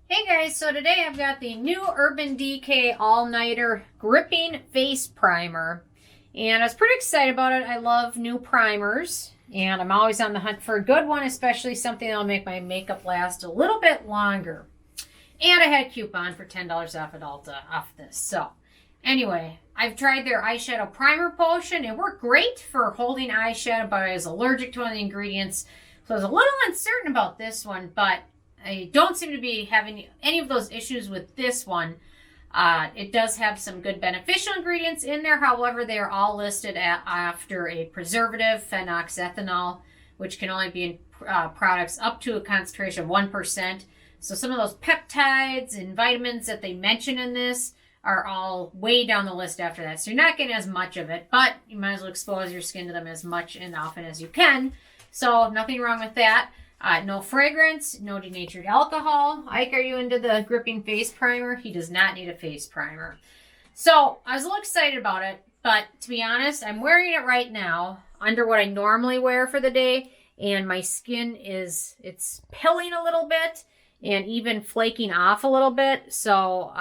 Hey guys, so today I've got the new Urban Decay All-Nighter Gripping Face Primer. And I was pretty excited about it. I love new primers. And I'm always on the hunt for a good one, especially something that'll make my makeup last a little bit longer. And I had a coupon for $10 off at Ulta off this. So anyway, I've tried their eyeshadow primer potion. It worked great for holding eyeshadow, but I was allergic to one of the ingredients. So I was a little uncertain about this one, but I don't seem to be having any of those issues with this one. It does have some good beneficial ingredients in there. However, they are all listed after a preservative, phenoxyethanol, which can only be in products up to a concentration of 1%. So some of those peptides and vitamins that they mention in this are all way down the list after that. So you're not getting as much of it, but you might as well expose your skin to them as much and often as you can. So nothing wrong with that. No fragrance, no denatured alcohol. Ike, are you into the gripping face primer? He does not need a face primer. So I was a little excited about it, but to be honest, I'm wearing it right now under what I normally wear for the day, and my skin it's pilling a little bit and even flaking off a little bit. So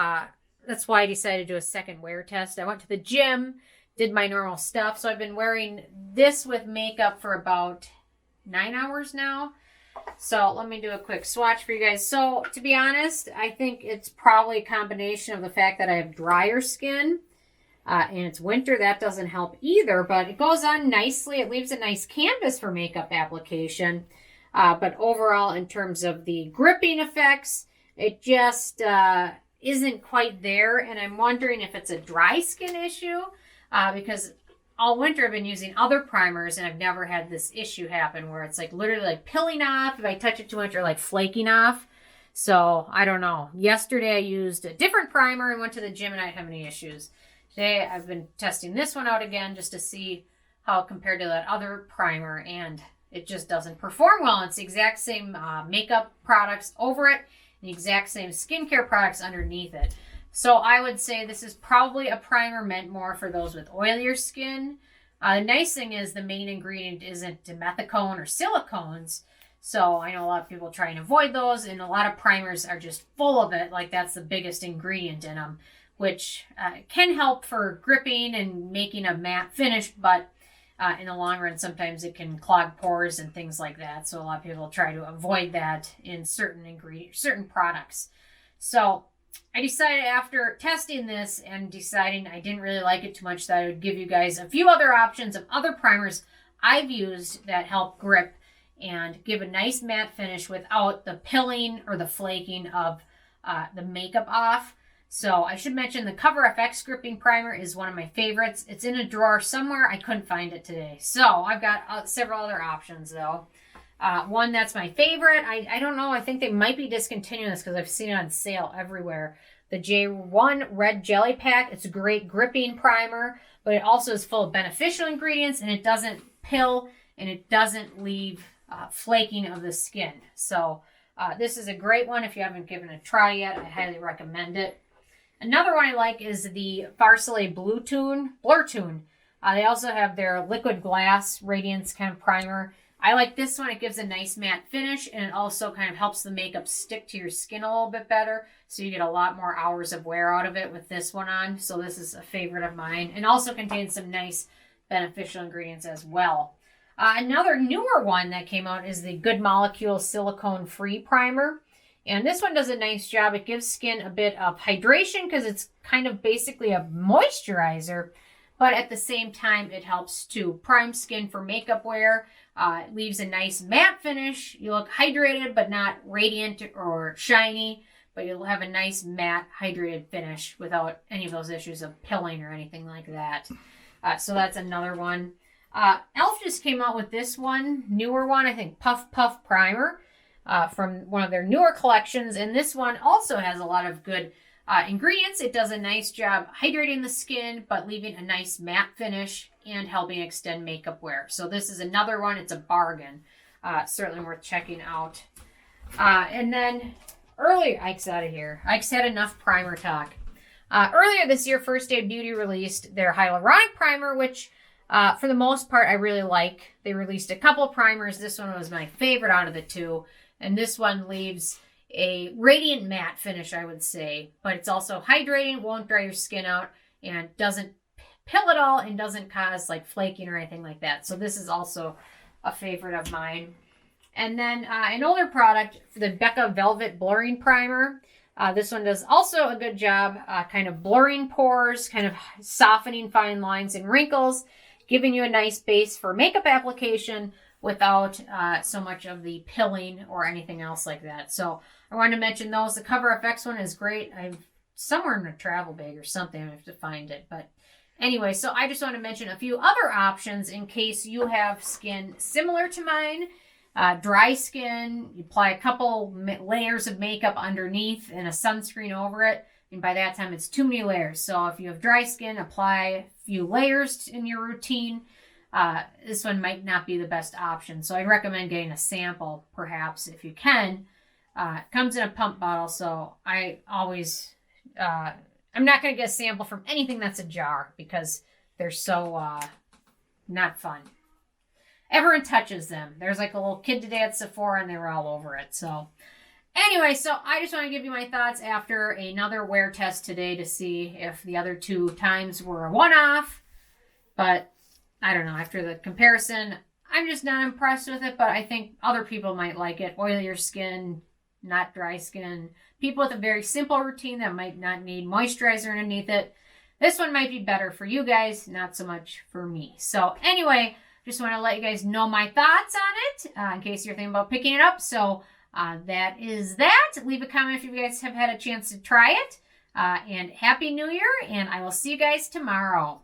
that's why I decided to do a second wear test. I went to the gym, did my normal stuff. So I've been wearing this with makeup for about 9 hours now. So let me do a quick swatch for you guys. So to be honest, I think it's probably a combination of the fact that I have drier skin and it's winter. That doesn't help either, but it goes on nicely. It leaves a nice canvas for makeup application. But overall, in terms of the gripping effects, it just isn't quite there. And I'm wondering if it's a dry skin issue because all winter I've been using other primers and I've never had this issue happen where it's like literally like peeling off if I touch it too much or like flaking off. So I don't know. Yesterday I used a different primer and went to the gym and I didn't have any issues. Today I've been testing this one out again just to see how it compared to that other primer, and it just doesn't perform well. It's the exact same makeup products over it, the exact same skincare products underneath it. So I would say this is probably a primer meant more for those with oilier skin. The nice thing is the main ingredient isn't dimethicone or silicones. So I know a lot of people try and avoid those, and a lot of primers are just full of it. Like that's the biggest ingredient in them, which can help for gripping and making a matte finish. But in the long run, sometimes it can clog pores and things like that. So a lot of people try to avoid that in certain products. So I decided after testing this and deciding I didn't really like it too much that I would give you guys a few other options of other primers I've used that help grip and give a nice matte finish without the pilling or the flaking of the makeup off. So I should mention the Cover FX gripping primer is one of my favorites. It's in a drawer somewhere. I couldn't find it today. So I've got several other options though. One that's my favorite, I don't know, I think they might be discontinuing this because I've seen it on sale everywhere. The J1 Red Jelly Pack, it's a great gripping primer, but it also is full of beneficial ingredients and it doesn't pill and it doesn't leave flaking of the skin. So this is a great one if you haven't given it a try yet. I highly recommend it. Another one I like is the Farsoleil Blur Tune. They also have their Liquid Glass Radiance kind of primer. I like this one. It gives a nice matte finish and it also kind of helps the makeup stick to your skin a little bit better. So you get a lot more hours of wear out of it with this one on. So this is a favorite of mine and also contains some nice beneficial ingredients as well. Another newer one that came out is the Good Molecule Silicone Free Primer. And this one does a nice job. It gives skin a bit of hydration because it's kind of basically a moisturizer. But at the same time, it helps to prime skin for makeup wear. It leaves a nice matte finish. You look hydrated, but not radiant or shiny. But you'll have a nice matte hydrated finish without any of those issues of pilling or anything like that. So that's another one. e.l.f. just came out with this one, newer one, I think Puff Puff Primer from one of their newer collections. And this one also has a lot of good ingredients. It does a nice job hydrating the skin, but leaving a nice matte finish and helping extend makeup wear. So this is another one. It's a bargain. Certainly worth checking out. And then earlier, Ike's out of here. Ike's had enough primer talk. Earlier this year, First Aid Beauty released their hyaluronic primer, which for the most part I really like. They released a couple primers. This one was my favorite out of the two. And this one leaves a radiant matte finish, I would say, but it's also hydrating, won't dry your skin out, and doesn't pill at all, and doesn't cause like flaking or anything like that. So this is also a favorite of mine. And then an older product, the Becca Velvet Blurring Primer. This one does also a good job kind of blurring pores, kind of softening fine lines and wrinkles, giving you a nice base for makeup application without so much of the pilling or anything else like that. So I wanted to mention those. The Cover FX one is great. I'm somewhere in a travel bag or something. I have to find it. But anyway, so I just want to mention a few other options in case you have skin similar to mine. Dry skin, you apply a couple layers of makeup underneath and a sunscreen over it. And by that time, it's too many layers. So if you have dry skin, apply a few layers in your routine. This one might not be the best option. So I'd recommend getting a sample, perhaps, if you can. It comes in a pump bottle, so I always... I'm not going to get a sample from anything that's a jar because they're so not fun. Everyone touches them. There's like a little kid today at Sephora and they were all over it. So anyway, so I just want to give you my thoughts after another wear test today to see if the other 2 times were a one-off. But I don't know. After the comparison, I'm just not impressed with it, but I think other people might like it. Oilier skin, not dry skin. People with a very simple routine that might not need moisturizer underneath it. This one might be better for you guys, not so much for me. So anyway, just want to let you guys know my thoughts on it in case you're thinking about picking it up. So that is that. Leave a comment if you guys have had a chance to try it. And Happy New Year, and I will see you guys tomorrow.